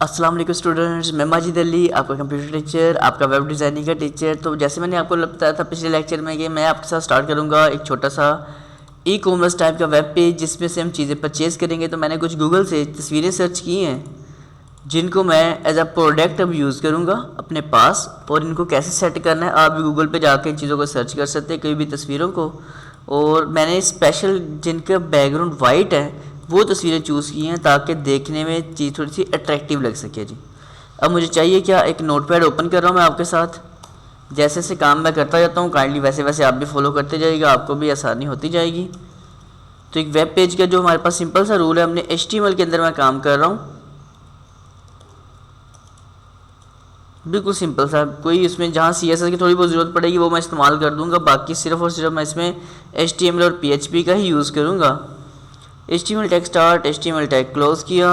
अस्सलाम वालेकुम स्टूडेंट्स, मैं माजिद अली, आपका कंप्यूटर टीचर, आपका वेब डिज़ाइनिंग का टीचर। तो जैसे मैंने आपको बताया था पिछले लेक्चर में कि मैं आपके साथ स्टार्ट करूंगा एक छोटा सा ई कॉमर्स टाइप का वेब पेज जिसमें से हम चीज़ें परचेज़ करेंगे। तो मैंने कुछ गूगल से तस्वीरें सर्च की हैं जिनको मैं एज अ प्रोडक्ट अब यूज़ करूँगा अपने पास। और इनको कैसे सेट करना है आप भी गूगल पे जाकर इन चीज़ों को सर्च कर सकते हैं, कोई भी तस्वीरों को। और मैंने स्पेशल जिनका बैकग्राउंड वाइट है वो तस्वीरें चूज़ की हैं ताकि देखने में चीज़ थोड़ी सी अट्रैक्टिव लग सके जी। अब मुझे चाहिए क्या, एक नोटपैड ओपन कर रहा हूँ मैं आपके साथ। जैसे जैसे काम मैं करता जाता हूँ काइंडली वैसे वैसे आप भी फॉलो करते जाइएगा, आपको भी आसानी होती जाएगी। तो एक वेब पेज का जो हमारे पास सिंपल सा रूल है, हमने HTML के अंदर मैं काम कर रहा हूँ, बिल्कुल सिंपल सा। कोई इसमें जहाँ CSS की थोड़ी बहुत ज़रूरत पड़ेगी वो मैं इस्तेमाल कर दूँगा, बाकी सिर्फ और सिर्फ मैं इसमें HTML और PHP का ही यूज़ करूँगा। HTML tag start, HTML tag close किया,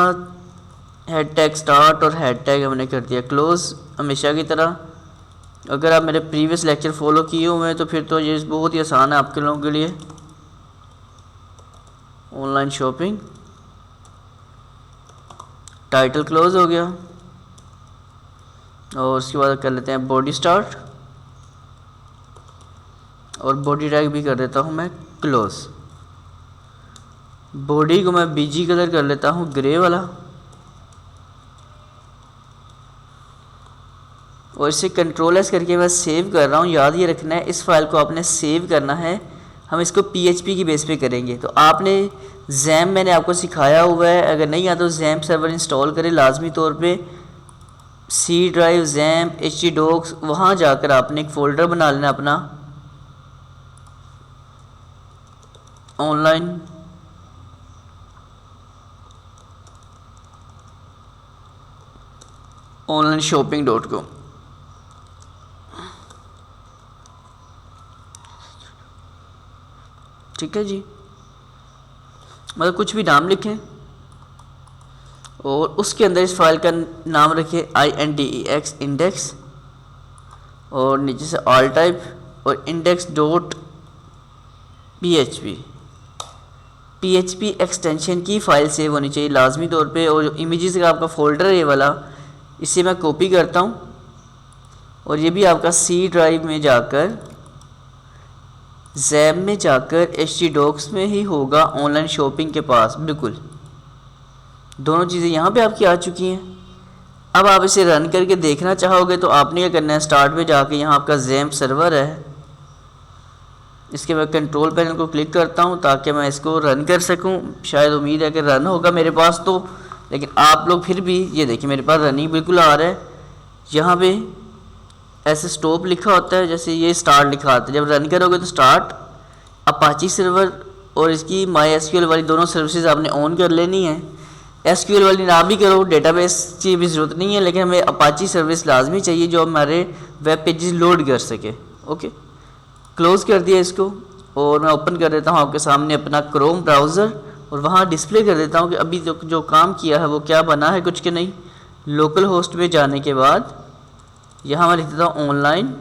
हेड टैग स्टार्ट और हेड टैग हमने कर दिया क्लोज़ हमेशा की तरह। अगर आप मेरे प्रीवियस लेक्चर फॉलो किए हुए हैं तो फिर तो ये बहुत ही आसान है आपके लोगों के लिए। ऑनलाइन शॉपिंग, टाइटल क्लोज़ हो गया और उसके बाद कर लेते हैं बॉडी स्टार्ट और बॉडी टैग भी कर देता हूँ मैं क्लोज़। बॉडी को मैं BG कलर कर लेता हूँ ग्रे वाला और इसे Ctrl+S करके मैं सेव कर रहा हूँ। याद ये रखना है इस फाइल को आपने सेव करना है, हम इसको PHP की बेस पे करेंगे। तो आपने जैम मैंने आपको सिखाया हुआ है, अगर नहीं आता तो जैम सर्वर इंस्टॉल करें लाजमी तौर पे। C ड्राइव, जैम, htdocs, वहाँ जाकर आपने एक फ़ोल्डर बना लेना अपना ऑनलाइन shopping.com। ठीक है जी, मतलब कुछ भी नाम लिखें और उसके अंदर इस फाइल का नाम रखें INDEX इंडेक्स और नीचे से ऑल टाइप और index.php। PHP एक्सटेंशन की फ़ाइल सेव होनी चाहिए लाजमी तौर पे। और जो इमेजेस का आपका फ़ोल्डर है ये वाला, इसे मैं कॉपी करता हूँ और ये भी आपका C ड्राइव में जाकर, जैम में जाकर htdocs में ही होगा ऑनलाइन शॉपिंग के पास। बिल्कुल दोनों चीज़ें यहाँ पे आपकी आ चुकी हैं। अब आप इसे रन करके देखना चाहोगे तो आपने क्या करना है, स्टार्ट पे जाके यहाँ आपका जैम सर्वर है, इसके बाद कंट्रोल पैनल को क्लिक करता हूँ ताकि मैं इसको रन कर सकूँ। शायद उम्मीद है कि रन होगा मेरे पास तो, लेकिन आप लोग फिर भी ये देखिए मेरे पास रनिंग बिल्कुल आ रहा है। यहाँ पे ऐसे स्टॉप लिखा होता है, जैसे ये स्टार्ट लिखा आता है। जब रन करोगे तो स्टार्ट अपाची सर्वर और इसकी MySQL वाली दोनों सर्विसेज आपने ऑन कर लेनी है। SQL वाली ना भी करो, डेटाबेस की भी ज़रूरत नहीं है, लेकिन हमें अपाची सर्विस लाजमी चाहिए जो हमारे वेब पेजेस लोड कर सके। ओके, क्लोज़ कर दिया इसको और मैं ओपन कर देता हूँ आपके सामने अपना क्रोम ब्राउज़र और वहाँ डिस्प्ले कर देता हूँ कि अभी जो काम किया है वो क्या बना है, कुछ के नहीं। लोकल होस्ट पे जाने के बाद यहाँ मैं लिख देता हूँ ऑनलाइन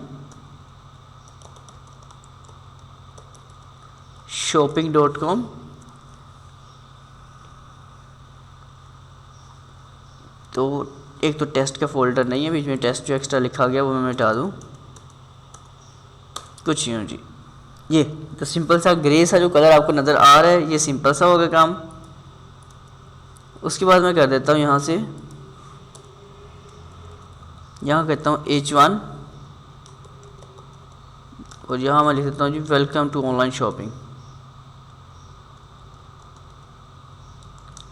shopping.com। तो एक तो टेस्ट का फ़ोल्डर नहीं है, बीच में टेस्ट जो एक्स्ट्रा लिखा गया वो मैं मिटा दूँ। कुछ यूँ जी, ये तो सिंपल सा ग्रे सा जो कलर आपको नज़र आ रहा है ये सिंपल सा होगा काम। उसके बाद मैं कर देता हूँ यहाँ से, यहाँ कहता हूँ H1 और यहाँ मैं लिख देता हूँ जी welcome to online shopping,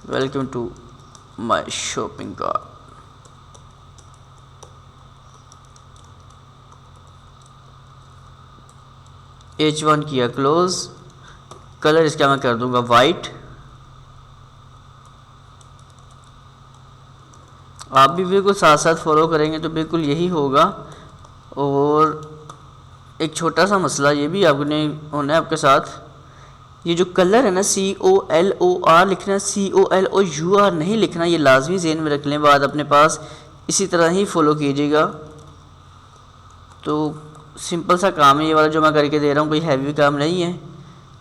welcome to my shopping cart. H1 किया क्लोज, कलर इसका मैं कर दूंगा वाइट। आप भी बिल्कुल साथ साथ फॉलो करेंगे तो बिल्कुल यही होगा। और एक छोटा सा मसला ये भी आपने होना है आपके साथ, ये जो कलर है ना COLOR लिखना, COLOUR नहीं लिखना, ये लाजमी ज़हन में रख लें बाद अपने पास, इसी तरह ही फॉलो कीजिएगा। तो सिंपल सा काम है ये वाला जो मैं करके दे रहा हूँ, कोई हैवी काम नहीं है।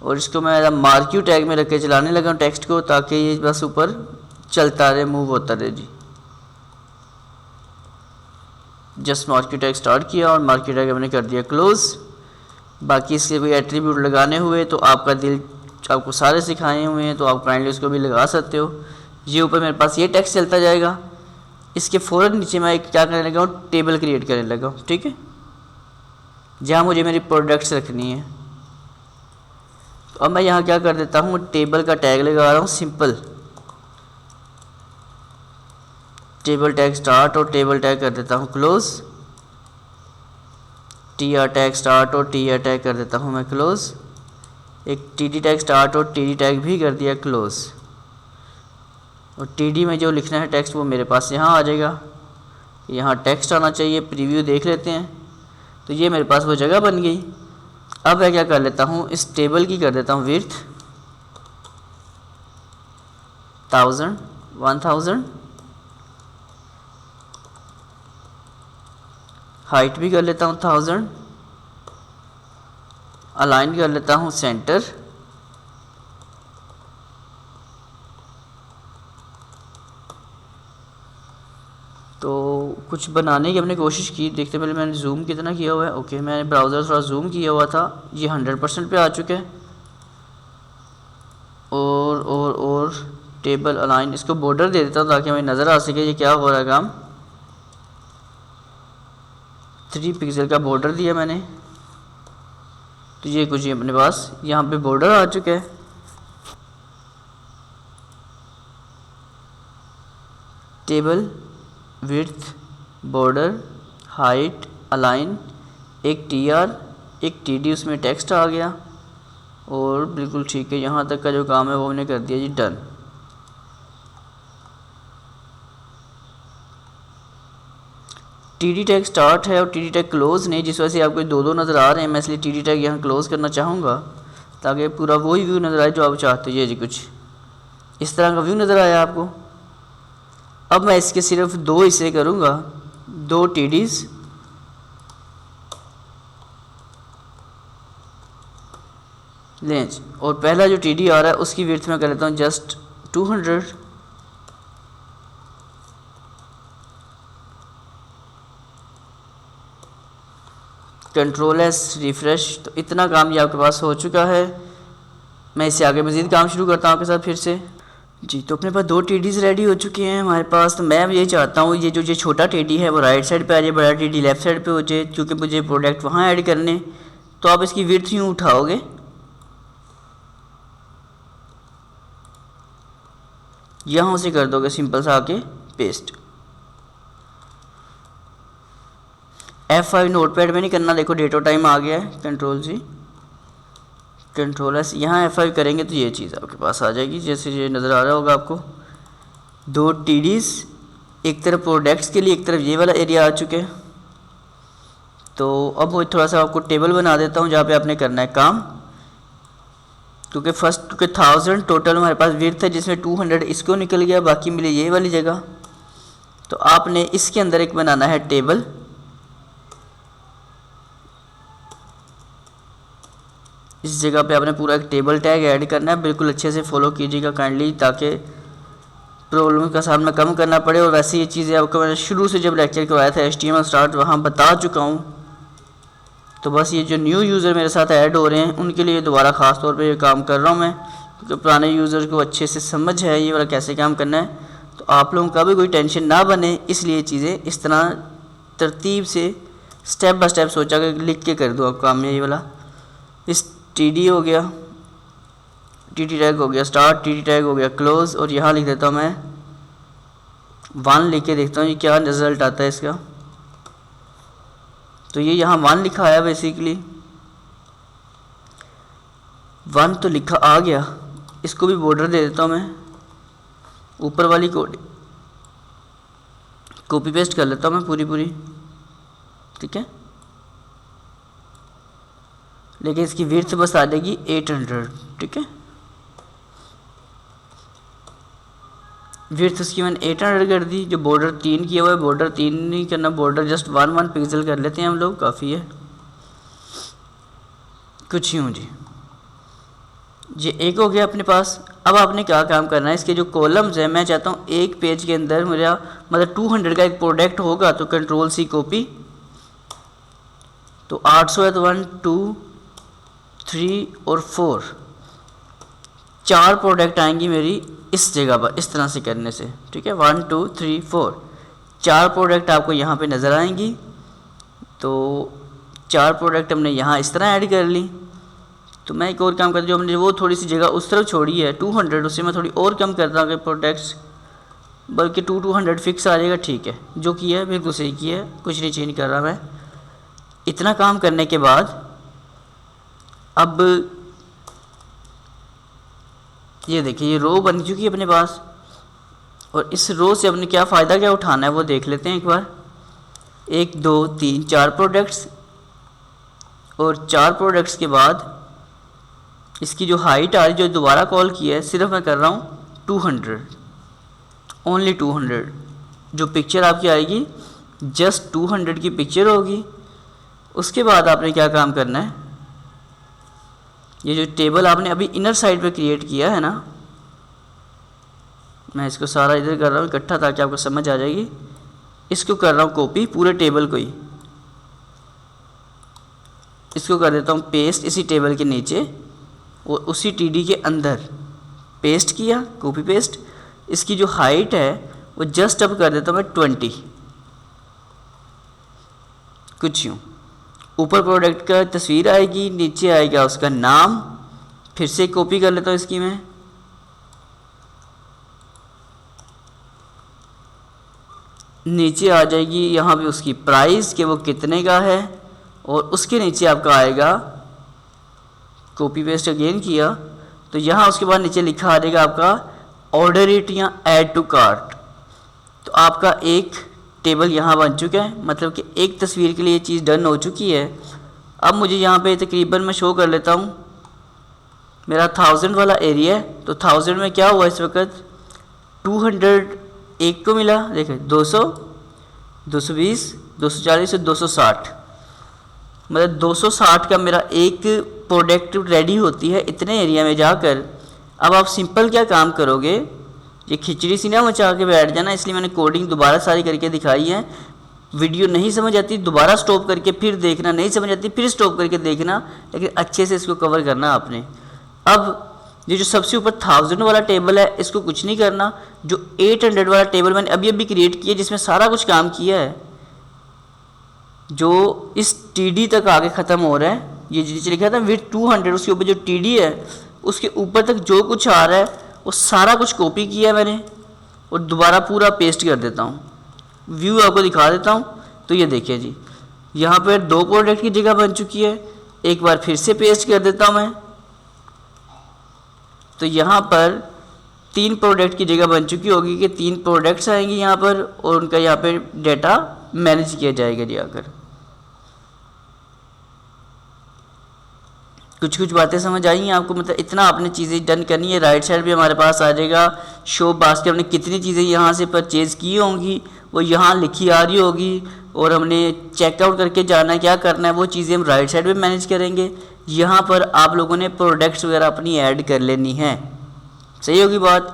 और इसको मैं मार्क्यू टैग में रख के चलाने लगा हूँ टेक्स्ट को, ताकि ये बस ऊपर चलता रहे, मूव होता रहे जी। जस्ट मार्केट टैग स्टार्ट किया और मार्केट टैग मैंने कर दिया क्लोज़। बाकी इसके कोई एट्रीब्यूट लगाने हुए तो आपका दिल, आपको सारे सिखाए हुए हैं तो आप काइंडली उसको भी लगा सकते हो। ये ऊपर मेरे पास ये टेक्स्ट चलता जाएगा। इसके फ़ौरन नीचे मैं क्या करने लगा हूँ, टेबल क्रिएट करने लगा हूँ, ठीक है, जहाँ मुझे मेरी प्रोडक्ट्स रखनी है। तो अब मैं यहाँ क्या कर देता हूँ, टेबल का टैग लगा रहा हूँ सिंपल, टेबल टैग स्टार्ट और टेबल टैग कर देता हूँ close. T R tag start और टी आर टैग कर देता हूँ मैं क्लोज़। एक टी डी टैग स्टार्ट और टी डी टैग भी कर दिया क्लोज़। और टी डी में जो लिखना है टेक्स्ट वो मेरे पास यहाँ आ जाएगा। यहाँ टेक्स्ट आना चाहिए, प्रीव्यू देख लेते हैं। तो ये मेरे पास वो जगह बन गई। अब मैं क्या कर लेता हूँ, इस टेबल की कर देता हूँ विड्थ 1000, हाइट भी कर लेता हूँ 1000, अलाइन कर लेता हूँ सेंटर, तो कुछ बनाने की हमने कोशिश की। देखते पहले मैंने जूम कितना किया हुआ है। ओके, मैंने ब्राउज़र थोड़ा जूम किया हुआ था, ये 100% पे आ चुके हैं। और टेबल अलाइन, इसको बॉर्डर दे देता हूँ ताकि हमें नज़र आ सके ये क्या हो रहा है काम। 3 पिक्सल का बॉर्डर दिया मैंने, तो ये कुछ अपने पास यहाँ पे बॉर्डर आ चुका है। Table, width, border, height, align, एक टी आर, एक टी डी, उसमें टेक्स्ट आ गया और बिल्कुल ठीक है। यहाँ तक का जो काम है वो हमने कर दिया जी done. T D tag start है और टी डी टैग क्लोज़ नहीं, जिस वजह से आपको दो नज़र आ रहे हैं। मैं इसलिए टी डी टैग यहाँ क्लोज़ करना चाहूँगा ताकि पूरा वही व्यू नज़र आए जो आप चाहते हो। ये जी कुछ इस तरह का व्यू नज़र आया आपको। अब मैं इसके सिर्फ 2 हिस्से करूँगा, 2 टी डीज़, लेंज, और पहला जो टी डी आ रहा है उसकी विड्थ में कर लेता हूँ जस्ट 200। Control S refresh. तो इतना काम ये आपके पास हो चुका है। मैं इससे आगे मज़ीद काम शुरू करता हूँ आपके साथ फिर से जी। तो अपने पास 2 टीडीज़ रेडी हो चुके हैं हमारे पास। तो मैं ये चाहता हूँ ये छोटा टीडी है वो राइट साइड पे आ जाए, बड़ा टीडी लेफ़्ट साइड पे हो जाए, क्योंकि मुझे प्रोडक्ट वहाँ ऐड करने। तो आप इसकी विड्थ यूँ उठाओगे, यहाँ से कर दोगे सिंपल सा आके पेस्ट। F5 नोटपैड में नहीं करना, देखो डेट और टाइम आ गया है, कंट्रोल जी, कंट्रोल एस, यहाँ F5 करेंगे तो ये चीज़ आपके पास आ जाएगी जैसे ये नज़र आ रहा होगा आपको। 2 टीडीज़, एक तरफ प्रोडक्ट्स के लिए, एक तरफ ये वाला एरिया आ चुके हैं। तो अब वो थोड़ा सा आपको टेबल बना देता हूँ जहाँ पे आपने करना है काम, क्योंकि 1000 टोटल हमारे पास विड्थ है जिसमें 200 इसको निकल गया, बाकी मिले ये वाली जगह। तो आपने इसके अंदर एक बनाना है टेबल। इस जगह पे आपने पूरा एक टेबल टैग ऐड करना है। बिल्कुल अच्छे से फॉलो कीजिएगा काइंडली, ताकि प्रॉब्लम का सामना कम करना पड़े। और वैसे ये चीज़ें आपको मैंने शुरू से जब लेक्चर करवाया था HTML स्टार्ट, वहाँ बता चुका हूँ। तो बस ये जो न्यू यूज़र मेरे साथ ऐड हो रहे हैं उनके लिए दोबारा ख़ास तौर पे ये काम कर रहा हूँ मैं, क्योंकि पुराने यूज़र को अच्छे से समझ है ये वाला कैसे काम करना है। तो आप लोगों का भी कोई टेंशन ना बने, इसलिए चीज़ें इस तरह तरतीब से स्टेप बाय स्टेप सोचा कर लिख के कर दो आप काम में। ये वाला इस टी हो गया, टी टैग हो गया स्टार्ट, टी टैग हो गया क्लोज़, और यहाँ लिख देता हूँ मैं 1, लिख के देखता हूँ ये क्या रिज़ल्ट आता है इसका। तो ये यहाँ 1 लिखा आया, बेसिकली 1 तो लिखा आ गया। इसको भी बॉर्डर दे देता हूँ मैं, ऊपर वाली कोड कॉपी पेस्ट कर लेता हूँ मैं पूरी, ठीक है। लेकिन इसकी विड्थ बस आ जाएगी 800, ठीक है। विड्थ उसकी मैंने 800 कर दी। जो बॉर्डर 3 किया हुआ है, बॉर्डर 3 नहीं करना, बॉर्डर जस्ट 1 पिक्सल कर लेते हैं हम लोग, काफ़ी है। कुछ यूँ जी, ये एक हो गया अपने पास। अब आपने क्या काम करना है, इसके जो कॉलम्स हैं मैं चाहता हूँ एक पेज के अंदर मेरा मतलब 200 का एक प्रोडक्ट होगा, तो कंट्रोल सी कॉपी, तो 800 है तो 1 2 3 और 4 4 प्रोडक्ट आएंगी मेरी इस जगह पर, इस तरह से करने से, ठीक है। 1 2 3 4 4 प्रोडक्ट आपको यहाँ पे नज़र आएंगी। तो 4 प्रोडक्ट हमने यहाँ इस तरह ऐड कर ली। तो मैं एक और काम करता हूँ, जो हमने वो थोड़ी सी जगह उस तरफ छोड़ी है 200, उससे मैं थोड़ी और कम करता हूँ कि प्रोडक्ट्स, बल्कि 200 फिक्स आ जाएगा, ठीक है। जो किया है बिल्कुल सही किया है, कुछ नहीं चेंज कर रहा मैं। इतना काम करने के बाद अब ये देखिए ये रो बन चुकी है अपने पास, और इस रो से अपने क्या फ़ायदा क्या उठाना है वो देख लेते हैं एक बार। 1 2 3 4 प्रोडक्ट्स, और 4 प्रोडक्ट्स के बाद इसकी जो हाइट आ रही जो दोबारा कॉल की है, सिर्फ मैं कर रहा हूँ 200, ओनली 200। जो पिक्चर आपकी आएगी जस्ट 200 की पिक्चर होगी। उसके बाद आपने क्या काम करना है, ये जो टेबल आपने अभी इनर साइड पे क्रिएट किया है ना, मैं इसको सारा इधर कर रहा हूँ इकट्ठा ताकि आपको समझ आ जाएगी। इसको कर रहा हूँ कॉपी, पूरे टेबल को ही इसको कर देता हूँ पेस्ट इसी टेबल के नीचे, और उसी टीडी के अंदर पेस्ट किया, कॉपी पेस्ट। इसकी जो हाइट है वो जस्ट अब कर देता हूँ मैं 20, कुछ यूँ। ऊपर प्रोडक्ट का तस्वीर आएगी, नीचे आएगा उसका नाम। फिर से कॉपी कर लेता हूँ इसकी मैं, नीचे आ जाएगी यहाँ पे उसकी प्राइस कि वो कितने का है, और उसके नीचे आपका आएगा, कॉपी पेस्ट अगेन किया तो यहाँ उसके बाद नीचे लिखा आ जाएगा आपका ऑर्डर इट या ऐड टू कार्ट। तो आपका एक टेबल यहाँ बन चुका है, मतलब कि एक तस्वीर के लिए ये चीज़ डन हो चुकी है। अब मुझे यहाँ पे तकरीबन मैं शो कर लेता हूँ, मेरा 1000 वाला एरिया है, तो 1000 में क्या हुआ इस वक्त 200 एक को मिला, देखिए 200 220 240 और 260, मतलब 260 का मेरा एक प्रोडक्ट रेडी होती है इतने एरिया में जाकर। अब आप सिंपल क्या काम करोगे, ये खिचड़ी सी ना मचा के बैठ जाना, इसलिए मैंने कोडिंग दोबारा सारी करके दिखाई है। वीडियो नहीं समझ आती दोबारा स्टॉप करके फिर देखना, नहीं समझ आती फिर स्टॉप करके देखना, लेकिन अच्छे से इसको कवर करना आपने। अब ये जो सबसे ऊपर 1000 वाला टेबल है इसको कुछ नहीं करना, जो 800 वाला टेबल मैंने अभी अभी क्रिएट किया जिसमें सारा कुछ काम किया है, जो इस टीडी तक आगे ख़त्म हो रहा है, ये नीचे लिखा था विथ 200, उसके ऊपर जो टीडी है उसके ऊपर तक जो कुछ आ रहा है वो सारा कुछ कॉपी किया मैंने, और दोबारा पूरा पेस्ट कर देता हूँ। व्यू आपको दिखा देता हूँ। तो ये देखिए जी, यहाँ पर 2 प्रोडक्ट की जगह बन चुकी है। एक बार फिर से पेस्ट कर देता हूँ मैं, तो यहाँ पर 3 प्रोडक्ट की जगह बन चुकी होगी कि 3 प्रोडक्ट्स आएंगे यहाँ पर, और उनका यहाँ पे डेटा मैनेज किया जाएगा जी आकर। कुछ कुछ बातें समझ आई हैं आपको, मतलब इतना आपने चीज़ें डन करनी है। राइट साइड भी हमारे पास आ जाएगा शो बास्केट, हमने कितनी चीज़ें यहाँ से परचेज़ की होंगी वो यहाँ लिखी आ रही होगी, और हमने चेकआउट करके जाना है क्या करना है वो चीज़ें हम राइट साइड में मैनेज करेंगे। यहाँ पर आप लोगों ने प्रोडक्ट्स वगैरह अपनी ऐड कर लेनी है, सही होगी बात।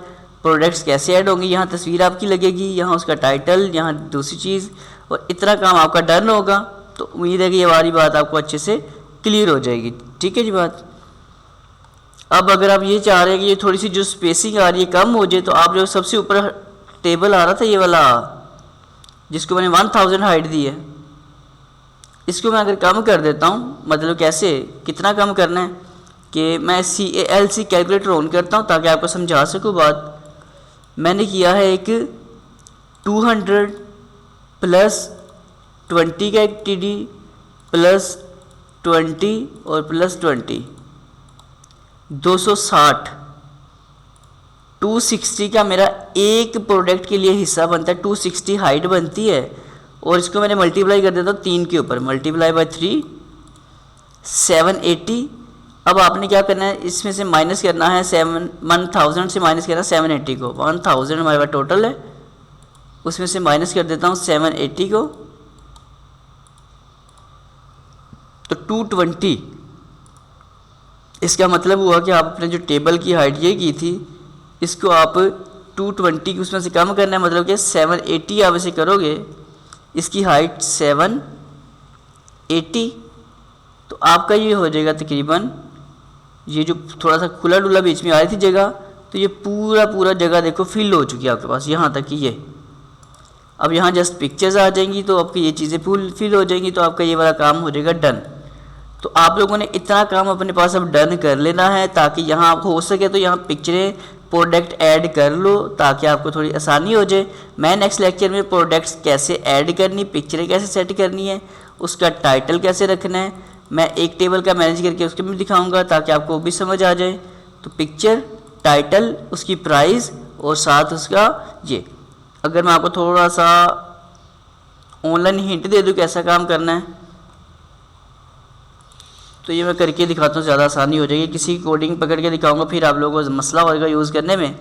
प्रोडक्ट्स कैसे ऐड होंगे, यहाँ तस्वीर आपकी लगेगी, यहाँ उसका टाइटल, यहाँ दूसरी चीज़, और इतना काम आपका डन होगा। तो उम्मीद है कि ये वाली बात आपको अच्छे से क्लियर हो जाएगी, ठीक है जी बात। अब अगर आप ये चाह रहे हैं कि ये थोड़ी सी जो स्पेसिंग आ रही है कम हो जाए, तो आप जो सबसे ऊपर टेबल आ रहा था ये वाला, जिसको मैंने 1000 हाइट दी है, इसको मैं अगर कम कर देता हूँ, मतलब कैसे, कितना कम करना है कि मैं CALC कैलकुलेटर ऑन करता हूँ ताकि आपको समझा सकूँ बात। मैंने किया है एक 200 प्लस 20 का एक TD प्लस 20 और प्लस 20 260 260 का मेरा एक प्रोडक्ट के लिए हिस्सा बनता है, 260 हाइट बनती है, और इसको मैंने मल्टीप्लाई कर देता हूँ 3 के ऊपर, मल्टीप्लाई बाय 3 780। अब आपने क्या करना है, इसमें से माइनस करना है 1000 से माइनस करना है 780 को। 1000 हमारे पास टोटल है, उसमें से माइनस कर देता हूँ 780 को, तो 220। इसका मतलब हुआ कि आप अपने जो टेबल की हाइट ये की थी इसको आप 220 उसमें से कम करना है, मतलब कि 780 आप इसे करोगे, इसकी हाइट 780, तो आपका ये हो जाएगा तकरीबन, ये जो थोड़ा सा खुला डुला बीच में आ रही थी जगह, तो ये पूरा जगह देखो फिल हो चुकी है आपके पास यहाँ तक कि ये। अब यहाँ जस्ट पिक्चर्स आ जाएंगी तो आपकी ये चीज़ें फुल फिल हो जाएंगी, तो आपका ये वाला काम हो जाएगा डन। तो आप लोगों ने इतना काम अपने पास अब डन कर लेना है, ताकि यहाँ आपको हो सके तो यहाँ पिक्चरें प्रोडक्ट ऐड कर लो, ताकि आपको थोड़ी आसानी हो जाए। मैं नेक्स्ट लेक्चर में प्रोडक्ट्स कैसे ऐड करनी, पिक्चरें कैसे सेट करनी है, उसका टाइटल कैसे रखना है, मैं एक टेबल का मैनेज करके उसके में दिखाऊंगा, ताकि आपको वो भी समझ आ जाए। तो पिक्चर, टाइटल, उसकी प्राइस और साथ उसका ये। अगर मैं आपको थोड़ा सा ऑनलाइन हिंट दे दूँ कैसा काम करना है, तो ये मैं करके दिखाता हूँ, ज़्यादा आसानी हो जाएगी। किसी कोडिंग पकड़ के दिखाऊंगा, फिर आप लोगों को मसला होगा यूज़ करने में।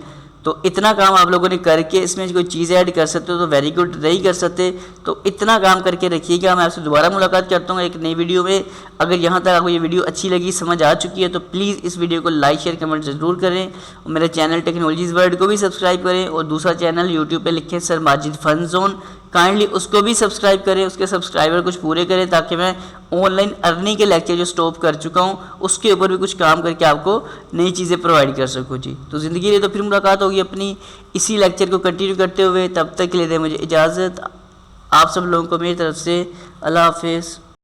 तो इतना काम आप लोगों ने करके इसमें कोई चीज़ ऐड कर सकते हो तो वेरी गुड, नहीं कर सकते तो इतना काम करके रखिएगा। मैं आपसे दोबारा मुलाकात करता हूँ एक नई वीडियो में। अगर यहाँ तक आपको ये वीडियो अच्छी लगी, समझ आ चुकी है, तो प्लीज़ इस वीडियो को लाइक शेयर कमेंट ज़रूर करें, और मेरे चैनल टेक्नोलॉजीज़ वर्ल्ड को भी सब्सक्राइब करें, और दूसरा चैनल यूट्यूब पर लिखें sir Majid fun zone, kindly उसको भी सब्सक्राइब करें, उसके सब्सक्राइबर कुछ पूरे करें, ताकि मैं ऑनलाइन अर्निंग के लेक्चर जो स्टॉप कर चुका हूँ उसके ऊपर भी कुछ काम करके आपको नई चीज़ें प्रोवाइड कर सकूँ जी। तो ज़िंदगी रही तो फिर मुलाकात होगी अपनी इसी लेक्चर को कंटिन्यू करते हुए। तब तक के लिए दें मुझे इजाज़त। आप सब लोगों को मेरी तरफ से अल्लाह हाफिज़।